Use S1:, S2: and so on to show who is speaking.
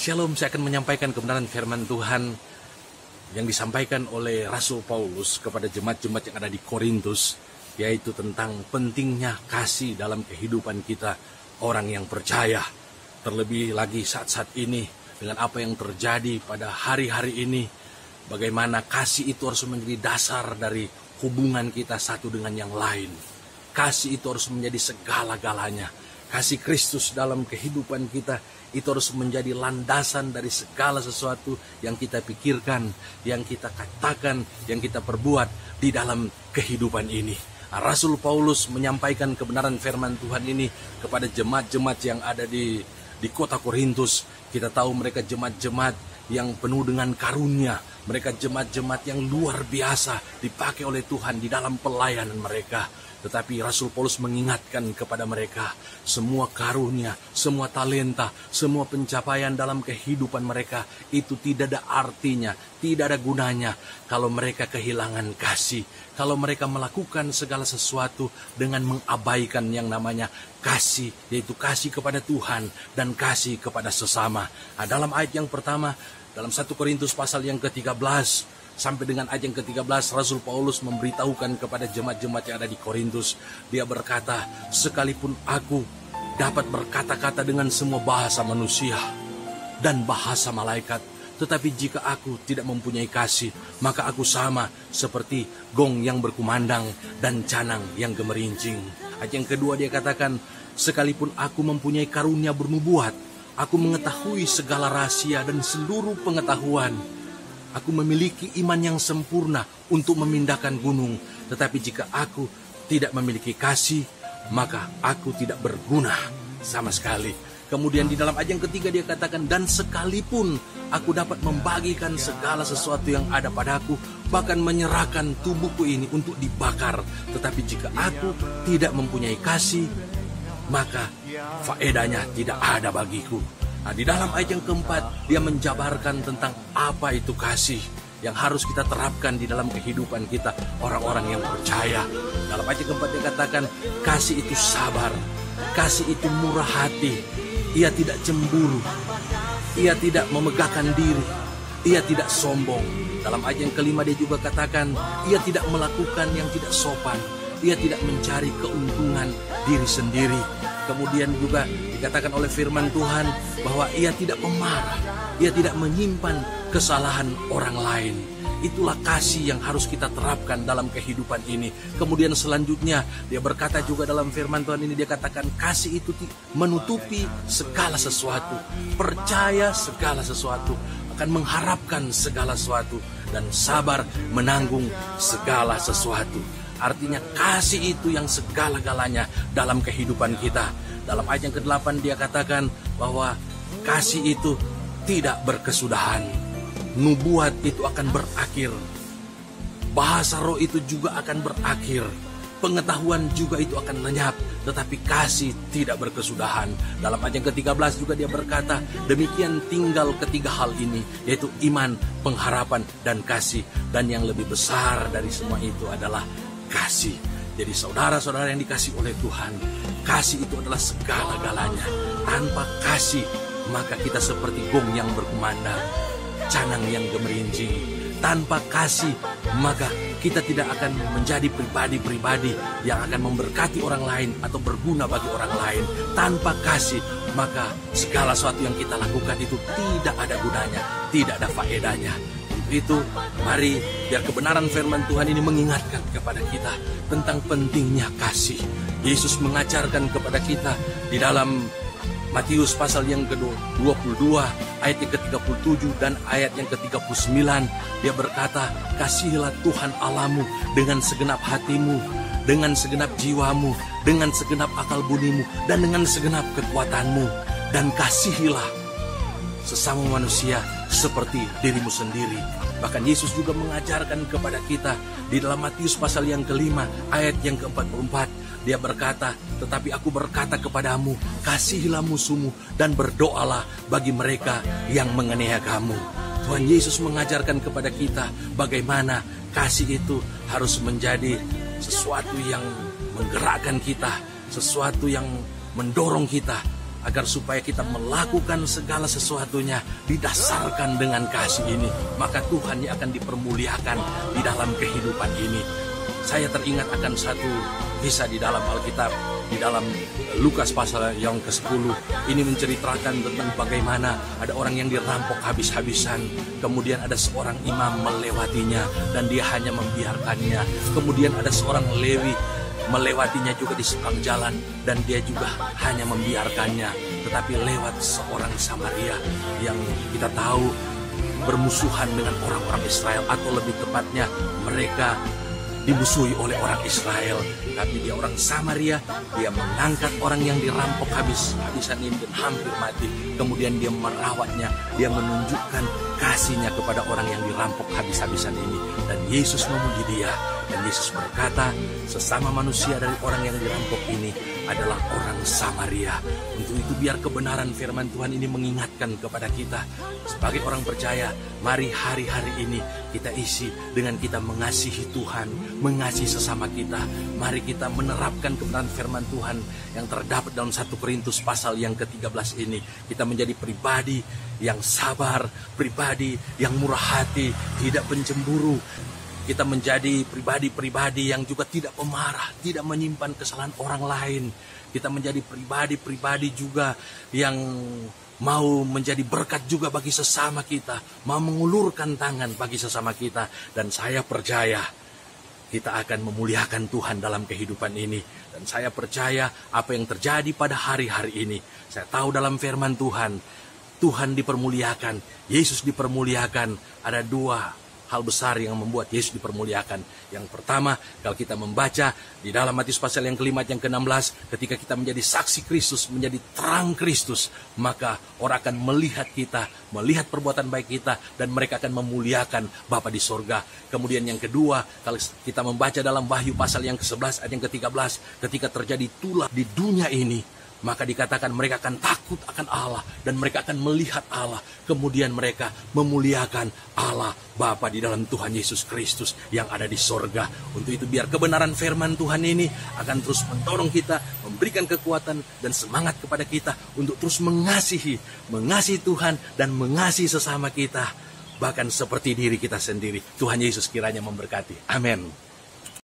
S1: Shalom, saya akan menyampaikan kebenaran firman Tuhan yang disampaikan oleh Rasul Paulus kepada jemaat-jemaat yang ada di Korintus, yaitu tentang pentingnya kasih dalam kehidupan kita orang yang percaya. Terlebih lagi saat-saat ini dengan apa yang terjadi pada hari-hari ini, bagaimana kasih itu harus menjadi dasar dari hubungan kita satu dengan yang lain. Kasih itu harus menjadi segala-galanya. Kasih Kristus dalam kehidupan kita itu harus menjadi landasan dari segala sesuatu yang kita pikirkan, yang kita katakan, yang kita perbuat di dalam kehidupan ini. Rasul Paulus menyampaikan kebenaran firman Tuhan ini kepada jemaat-jemaat yang ada di kota Korintus. Kita tahu mereka jemaat-jemaat yang penuh dengan karunia. Mereka jemaat-jemaat yang luar biasa dipakai oleh Tuhan di dalam pelayanan mereka. Tetapi Rasul Paulus mengingatkan kepada mereka, semua karunia, semua talenta, semua pencapaian dalam kehidupan mereka itu tidak ada artinya, tidak ada gunanya kalau mereka kehilangan kasih. Kalau mereka melakukan segala sesuatu dengan mengabaikan yang namanya kasih, yaitu kasih kepada Tuhan dan kasih kepada sesama. Dalam ayat yang pertama, dalam 1 Korintus pasal yang ke-13, sampai dengan ayat yang ke-13, Rasul Paulus memberitahukan kepada jemaat-jemaat yang ada di Korintus. Dia berkata, sekalipun aku dapat berkata-kata dengan semua bahasa manusia dan bahasa malaikat, tetapi jika aku tidak mempunyai kasih, maka aku sama seperti gong yang berkumandang dan canang yang gemerincing. Ayat yang kedua dia katakan, sekalipun aku mempunyai karunia bernubuat, aku mengetahui segala rahasia dan seluruh pengetahuan. Aku memiliki iman yang sempurna untuk memindahkan gunung. Tetapi jika aku tidak memiliki kasih, maka aku tidak berguna sama sekali. Kemudian di dalam ayat yang ketiga dia katakan, dan sekalipun aku dapat membagikan segala sesuatu yang ada padaku, bahkan menyerahkan tubuhku ini untuk dibakar. Tetapi jika aku tidak mempunyai kasih, maka faedahnya tidak ada bagiku. Di dalam ayat yang keempat, dia menjabarkan tentang apa itu kasih yang harus kita terapkan di dalam kehidupan kita, orang-orang yang percaya. Dalam ayat yang keempat dia katakan, kasih itu sabar, kasih itu murah hati, ia tidak cemburu, ia tidak memegahkan diri, ia tidak sombong. Dalam ayat yang kelima dia juga katakan, ia tidak melakukan yang tidak sopan, ia tidak mencari keuntungan diri sendiri. Kemudian juga dikatakan oleh firman Tuhan bahwa ia tidak pemarah, ia tidak menyimpan kesalahan orang lain. Itulah kasih yang harus kita terapkan dalam kehidupan ini. Kemudian selanjutnya dia berkata juga dalam firman Tuhan ini, dia katakan kasih itu menutupi segala sesuatu, percaya segala sesuatu, akan mengharapkan segala sesuatu, dan sabar menanggung segala sesuatu. Artinya kasih itu yang segala-galanya dalam kehidupan kita. Dalam ayat yang ke-8 dia katakan bahwa kasih itu tidak berkesudahan. Nubuat itu akan berakhir. Bahasa roh itu juga akan berakhir. Pengetahuan juga itu akan lenyap. Tetapi kasih tidak berkesudahan. Dalam ayat yang ke-13 juga dia berkata, demikian tinggal ketiga hal ini, yaitu iman, pengharapan, dan kasih. Dan yang lebih besar dari semua itu adalah kasih. Jadi saudara-saudara yang dikasih oleh Tuhan, kasih itu adalah segala-galanya. Tanpa kasih, maka kita seperti gong yang berkumandang, canang yang gemerincing. Tanpa kasih, maka kita tidak akan menjadi pribadi-pribadi yang akan memberkati orang lain atau berguna bagi orang lain. Tanpa kasih, maka segala sesuatu yang kita lakukan itu tidak ada gunanya, tidak ada faedahnya. Itu mari biar kebenaran firman Tuhan ini mengingatkan kepada kita tentang pentingnya kasih. Yesus mengajarkan kepada kita di dalam Matius pasal yang ke-22 ayat yang ke-37 dan ayat yang ke-39. Dia berkata, kasihilah Tuhan Allahmu dengan segenap hatimu, dengan segenap jiwamu, dengan segenap akal budimu, dan dengan segenap kekuatanmu. Dan kasihilah sesama manusia seperti dirimu sendiri. Bahkan Yesus juga mengajarkan kepada kita di dalam Matius pasal yang ke-5 ayat yang ke-44. Dia berkata, tetapi aku berkata kepadamu, kasihilah musuhmu dan berdoalah bagi mereka yang menganiaya kamu. Tuhan Yesus mengajarkan kepada kita bagaimana kasih itu harus menjadi sesuatu yang menggerakkan kita, sesuatu yang mendorong kita agar supaya kita melakukan segala sesuatunya didasarkan dengan kasih ini, maka Tuhan yang akan dipermuliakan di dalam kehidupan ini. Saya teringat akan satu kisah di dalam Alkitab, di dalam Lukas pasal yang ke-10. Ini menceritakan tentang bagaimana ada orang yang dirampok habis-habisan, kemudian ada seorang imam melewatinya dan dia hanya membiarkannya. Kemudian ada seorang Lewi melewatinya juga di seberang jalan dan dia juga hanya membiarkannya. Tetapi lewat seorang Samaria yang kita tahu bermusuhan dengan orang-orang Israel, atau lebih tepatnya mereka dimusuhi oleh orang Israel, tapi dia orang Samaria. Dia mengangkat orang yang dirampok habis-habisan ini dan hampir mati, kemudian dia merawatnya, dia menunjukkan kasihnya kepada orang yang dirampok habis-habisan ini, dan Yesus memuji dia. Dan Yesus berkata, sesama manusia dari orang yang dirampok ini adalah orang Samaria. Untuk itu biar kebenaran firman Tuhan ini mengingatkan kepada kita sebagai orang percaya, mari hari-hari ini kita isi dengan kita mengasihi Tuhan, mengasihi sesama kita. Mari kita menerapkan kebenaran firman Tuhan yang terdapat dalam 1 Korintus pasal yang ke-13 ini. Kita menjadi pribadi yang sabar, pribadi yang murah hati, tidak pencemburu. Kita menjadi pribadi-pribadi yang juga tidak pemarah, tidak menyimpan kesalahan orang lain. Kita menjadi pribadi-pribadi juga yang mau menjadi berkat juga bagi sesama kita, mau mengulurkan tangan bagi sesama kita. Dan saya percaya kita akan memuliakan Tuhan dalam kehidupan ini. Dan saya percaya apa yang terjadi pada hari-hari ini, saya tahu dalam firman Tuhan, Tuhan dipermuliakan, Yesus dipermuliakan. Ada dua hal besar yang membuat Yesus dipermuliakan. Yang pertama, kalau kita membaca di dalam Matius pasal yang ke-5 yang ke-16, ketika kita menjadi saksi Kristus, menjadi terang Kristus, maka orang akan melihat kita, melihat perbuatan baik kita, dan mereka akan memuliakan Bapa di sorga. Kemudian yang kedua, kalau kita membaca dalam Wahyu pasal yang ke-11 ayat yang ke-13, ketika terjadi tulah di dunia ini, maka dikatakan mereka akan takut akan Allah dan mereka akan melihat Allah. Kemudian mereka memuliakan Allah Bapa di dalam Tuhan Yesus Kristus yang ada di sorga. Untuk itu biar kebenaran firman Tuhan ini akan terus mendorong kita, memberikan kekuatan dan semangat kepada kita untuk terus mengasihi Tuhan dan mengasihi sesama kita, bahkan seperti diri kita sendiri. Tuhan Yesus kiranya memberkati. Amin.